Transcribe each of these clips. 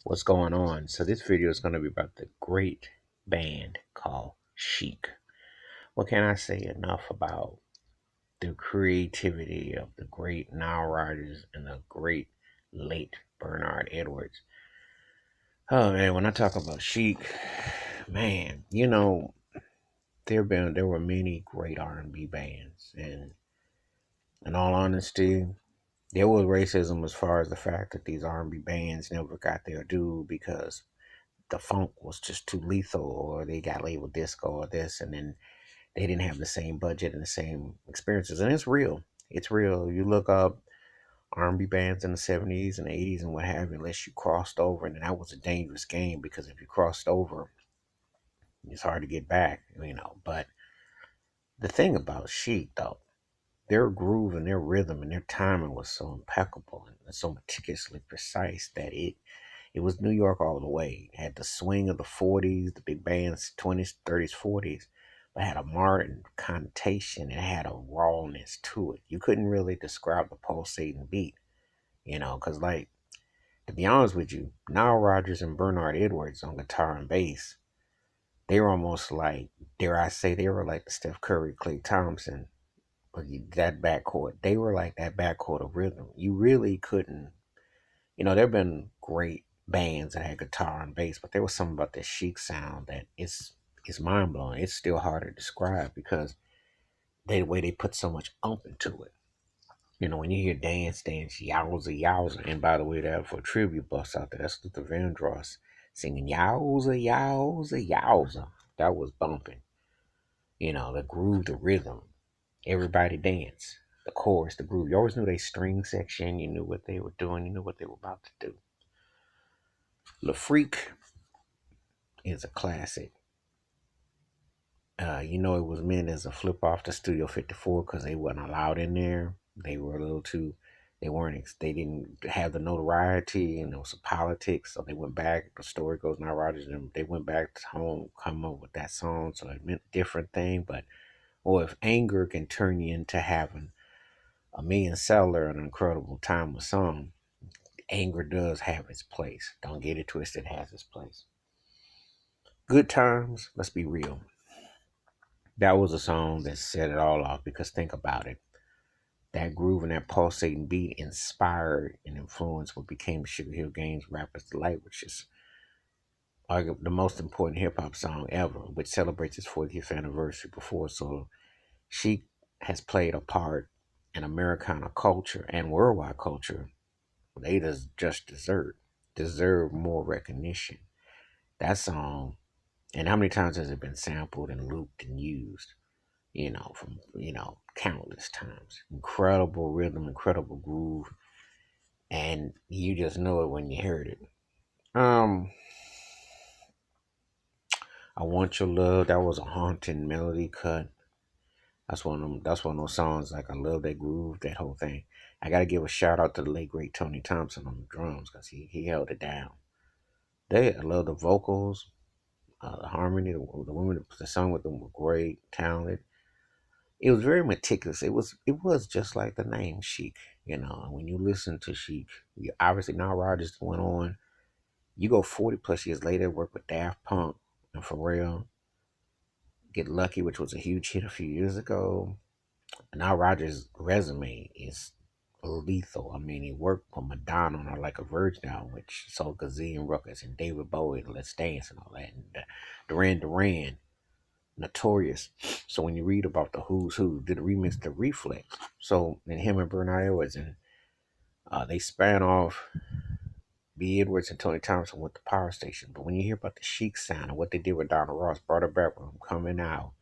What's going on? So this video is going to be about the great band called Chic. What can I say enough about the creativity of the great Nile Rodgers and the great late Bernard Edwards? Oh man, when I talk about Chic, man, there were many great R&B bands, and in all honesty, there was racism as far as the fact that these R&B bands never got their due because the funk was just too lethal, or they got labeled disco or this, and then they didn't have the same budget and the same experiences. And it's real. It's real. You look up R&B bands in the 70s and 80s and what have you, unless you crossed over, and that was a dangerous game because if you crossed over, it's hard to get back. But the thing about Chic, though, their groove and their rhythm and their timing was so impeccable and so meticulously precise that it was New York all the way. It had the swing of the 40s, the big bands, 20s, 30s, 40s, but had a modern connotation. It had a rawness to it. You couldn't really describe the pulsating beat, because, like, to be honest with you, Nile Rodgers and Bernard Edwards on guitar and bass, they were almost like, dare I say, they were like the Steph Curry, Klay Thompson, but that backcourt. They were like that backcourt of rhythm. You really couldn't. There have been great bands that had guitar and bass, but there was something about this Chic sound that is mind blowing. It's still hard to describe because the way they put so much ump into it. When you hear dance, dance, yowza, yowza, and by the way, that for tribute buffs out there, that's Luther Vandross singing yowza, yowza, yowza. That was bumping. The groove, the rhythm, everybody dance. The chorus, the groove. You always knew they string section. You knew what they were doing. You knew what they were about to do. Le Freak is a classic. It was meant as a flip off to Studio 54 because they wasn't allowed in there. They were a little too. They didn't have the notoriety, and there was some politics, so they went back. The story goes, now Rogers and them, they went back to home, come up with that song, so it meant a different thing. But, or if anger can turn you into having a million seller and an incredible timeless song, anger does have its place. Don't get it twisted, it has its place. Good Times, let's be real. That was a song that set it all off because think about it. That groove and that pulsating beat inspired and influenced what became Sugar Hill Game's Rapper's Delight, which is arguably the most important hip hop song ever, which celebrates its 40th anniversary before. So she has played a part in Americana culture and worldwide culture. They just deserve more recognition. That song, and how many times has it been sampled and looped and used? From countless times. Incredible rhythm, incredible groove, and you just know it when you heard it. Um, I Want Your Love, that was a haunting melody cut. That's one of them. That's one of those songs. Like I love that groove, that whole thing. I got to give a shout out to the late great Tony Thompson on the drums because he held it down. I love the vocals, the harmony. The women that sung with them were great, talented. It was very meticulous. It was just like the name Chic. When you listen to Chic, obviously now Rodgers went on. You go 40 plus years later, work with Daft Punk and Pharrell, Get Lucky, which was a huge hit a few years ago. Now Rodgers' resume is lethal. I mean, he worked for Madonna on Like a Virgin now, which sold gazillion records, and David Bowie, Let's Dance, and all that, and Duran Duran, Notorious. So when you read about the Who's Who, did a remix to Reflex. So then him and Bernard Edwards, and they span off B. Edwards and Tony Thompson with the Power Station. But when you hear about the Chic sound and what they did with Donna Ross, brought her back when I'm coming out,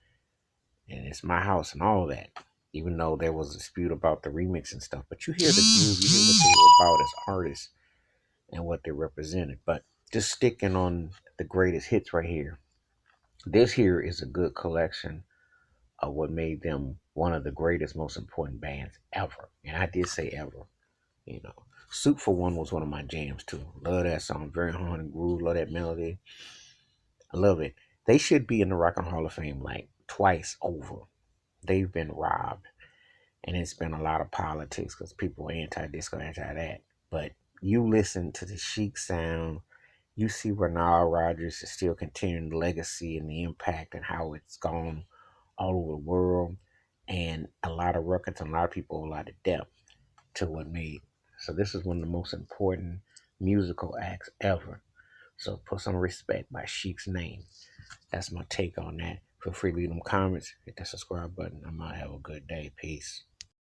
and It's My House and all that, even though there was a dispute about the remix and stuff, but you hear the groove, you hear what they were about as artists and what they represented. But just sticking on the greatest hits right here. This here is a good collection of what made them one of the greatest, most important bands ever. And I did say ever, you know. Soup for One was one of my jams too. Love that song, very haunting groove, love that melody. I love it. They should be in the Rock and Hall of Fame like twice over. They've been robbed. And it's been a lot of politics because people are anti-disco, anti that. But you listen to the Chic sound you see where Nile Rodgers is still continuing the legacy and the impact and how it's gone all over the world, and a lot of records and a lot of people, a lot of depth to what made. So this is one of the most important musical acts ever. So put some respect by Chic's name. That's my take on that. Feel free to leave them comments, hit that subscribe button. I'm gonna have a good day. Peace.